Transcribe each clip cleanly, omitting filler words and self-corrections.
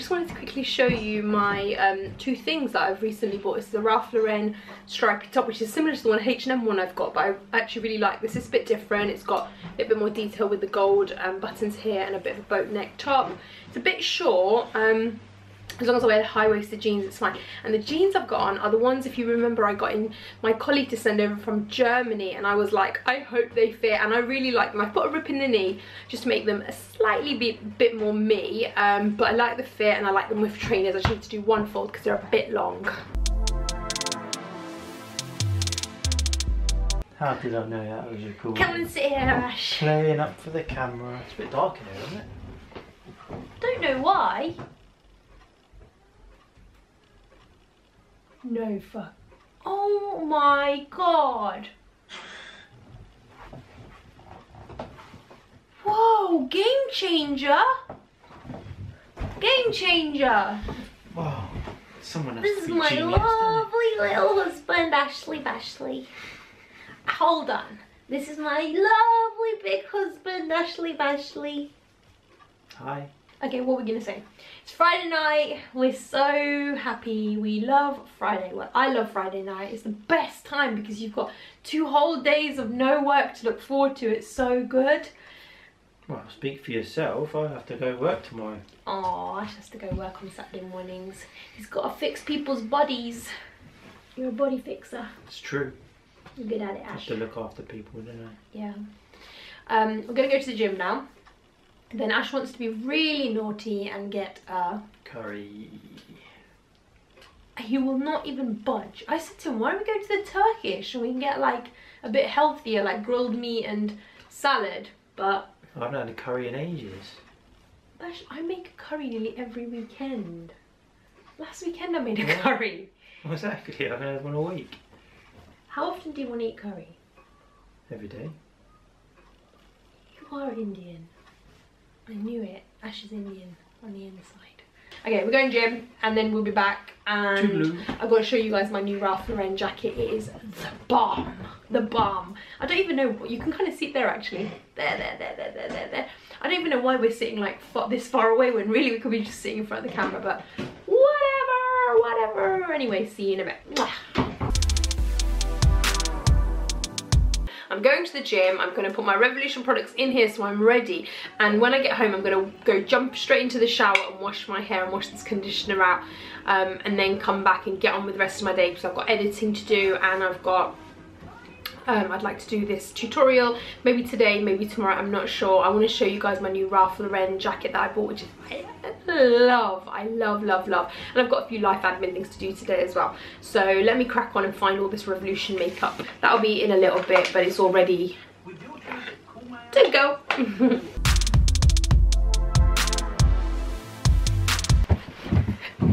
just wanted to quickly show you my two things that I've recently bought. This is the Ralph Lauren stripy top, which is similar to the one H&M one I've got, but I actually really like this. It's a bit different. It's got a bit more detail with the gold buttons here and a bit of a boat neck top. It's a bit short. As long as I wear high-waisted jeans, it's fine. And the jeans I've got on are the ones, if you remember, I got in my colleague to send over from Germany, and I was like, I hope they fit, and I really like them. I've put a rip in the knee just to make them a slightly bit more me, but I like the fit and I like them with trainers. I just need to do one fold because they're a bit long. How did I know that was recording? Come and sit here, Ash. Playing up for the camera. It's a bit dark in here, isn't it? Don't know why. No fuck. Oh my god. Whoa, game changer. Game changer. Wow. Someone has This to is be my genius, lovely little husband, Ashley. Hold on. This is my lovely big husband, Ashley. Hi. Okay, what are we gonna say? It's Friday night. We're so happy. We love Friday. Well, I love Friday night. It's the best time because you've got 2 whole days of no work to look forward to. It's so good. Well, speak for yourself. I have to go work tomorrow. Oh, Ash has to go work on Saturday mornings. He's got to fix people's bodies. You're a body fixer. It's true. You're good at it, I have Ash. to look after people, don't I? Yeah. We're gonna go to the gym now. Then Ash wants to be really naughty and get curry. He will not even budge. I said to him, why don't we go to the Turkish and we can get like a bit healthier, like grilled meat and salad, but I haven't had a curry in ages. Ash, I make a curry nearly every weekend. Last weekend I made a curry. Exactly, I haven't had one a week. How often do you want to eat curry? Every day. You are Indian. I knew it. Ash is Indian on the inside. Okay, we're going gym and then we'll be back, and I've got to show you guys my new Ralph Lauren jacket. It is the bomb. The bomb. I don't even know, you can kind of see it there actually. There. I don't even know why we're sitting like this far away when really we could be just sitting in front of the camera, but whatever. Anyway, see you in a bit. Mwah. I'm going to the gym. I'm going to put my Revolution products in here so I'm ready, and when I get home I'm going to go jump straight into the shower and wash my hair and wash this conditioner out, and then come back and get on with the rest of my day because I've got editing to do, and I've got I'd like to do this tutorial maybe today, maybe tomorrow, I'm not sure. I want to show you guys my new Ralph Lauren jacket that I bought, which is I love, and I've got a few life admin things to do today as well. So let me crack on and find all this Revolution makeup. That'll be in a little bit, but it's all ready to go.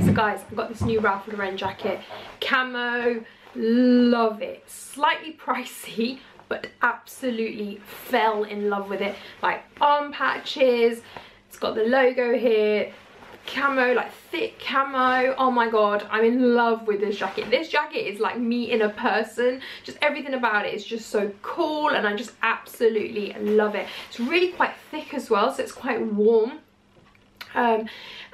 So guys, I've got this new Ralph Lauren jacket, camo. Love it. Slightly pricey, but absolutely fell in love with it. Like arm patches, it's got the logo here, camo, like thick camo. Oh my god, I'm in love with this jacket. This jacket is like me in a person. Just everything about it is just so cool, and I just absolutely love it. It's really quite thick as well, so it's quite warm.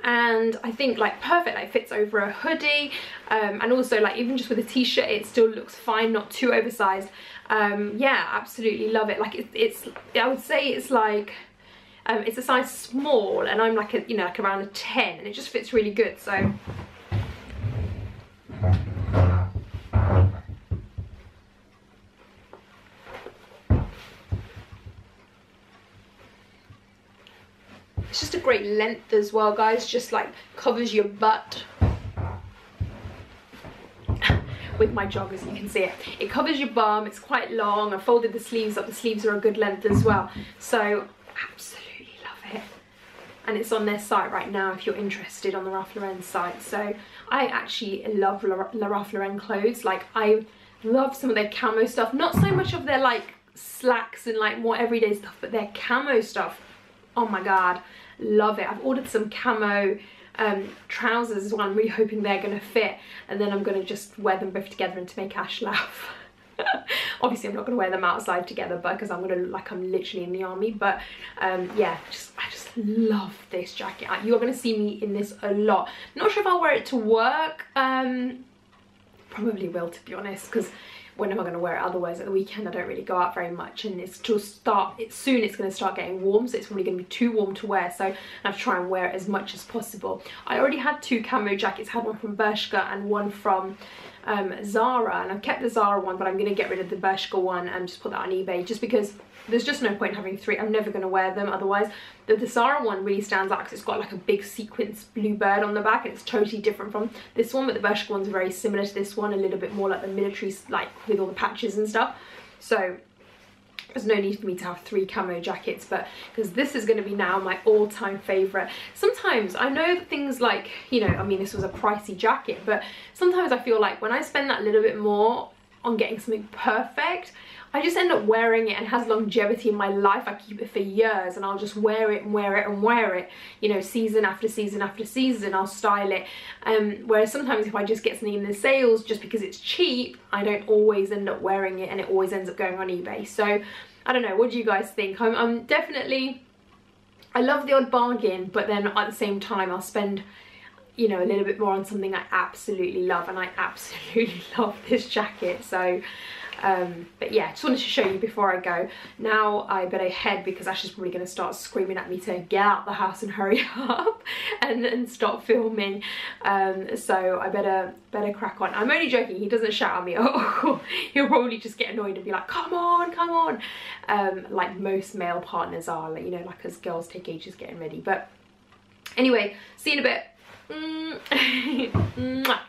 And I think like perfect, like fits over a hoodie, and also like even just with a t-shirt it still looks fine, not too oversized. Yeah, absolutely love it. Like it's I would say it's like it's a size small, and I'm like a, you know, like around a 10, and it just fits really good. So it's just a great length as well, guys. Just like covers your butt. With my joggers, you can see it. It covers your bum. It's quite long. I folded the sleeves up. The sleeves are a good length as well. So absolutely love it. And it's on their site right now if you're interested, on the Ralph Lauren site. So I actually love La Ralph Lauren clothes. Like I love some of their camo stuff. Not so much of their like slacks and like more everyday stuff, but their camo stuff. Oh my god, love it. I've ordered some camo trousers as well. I'm really hoping they're gonna fit, and then I'm gonna just wear them both together and to make Ash laugh. Obviously I'm not going to wear them outside together, but because I'm going to look like I'm literally in the army. But yeah, I just love this jacket. You're going to see me in this a lot. Not sure if I'll wear it to work. Probably will, to be honest, because when am I going to wear it otherwise? At the weekend I don't really go out very much, and it's to start, soon it's going to start getting warm, so it's probably going to be too warm to wear, so I have to try and wear it as much as possible. I already had 2 camo jackets. I had one from Bershka and one from Zara, and I've kept the Zara one, but I'm going to get rid of the Bershka one and just put that on eBay, just because there's just no point in having 3. I'm never going to wear them otherwise. The Zara one really stands out because it's got like a big sequence blue bird on the back, and it's totally different from this one, but the Bershka one's very similar to this one, a little bit more like the military, like with all the patches and stuff. So there's no need for me to have 3 camo jackets, but because this is going to be now my all-time favorite. Sometimes I know that things like, you know, I mean, this was a pricey jacket, but sometimes I feel like when I spend that little bit more on getting something perfect, I just end up wearing it, and it has longevity in my life. I keep it for years, and I'll just wear it and wear it and wear it, you know, season after season after season. I'll style it. Whereas sometimes if I just get something in the sales just because it's cheap, I don't always end up wearing it, and it always ends up going on eBay. So I don't know, what do you guys think? I'm definitely, I love the odd bargain, but then at the same time I'll spend, you know, a little bit more on something I absolutely love, and I absolutely love this jacket. So but yeah, just wanted to show you before I go. Now I better head, because Ash is probably going to start screaming at me to get out the house and hurry up and stop filming. So I better crack on. I'm only joking, he doesn't shout at me. Oh, he'll probably just get annoyed and be like, come on, come on, like most male partners are, like, you know, like as girls take ages getting ready. But anyway, see you in a bit.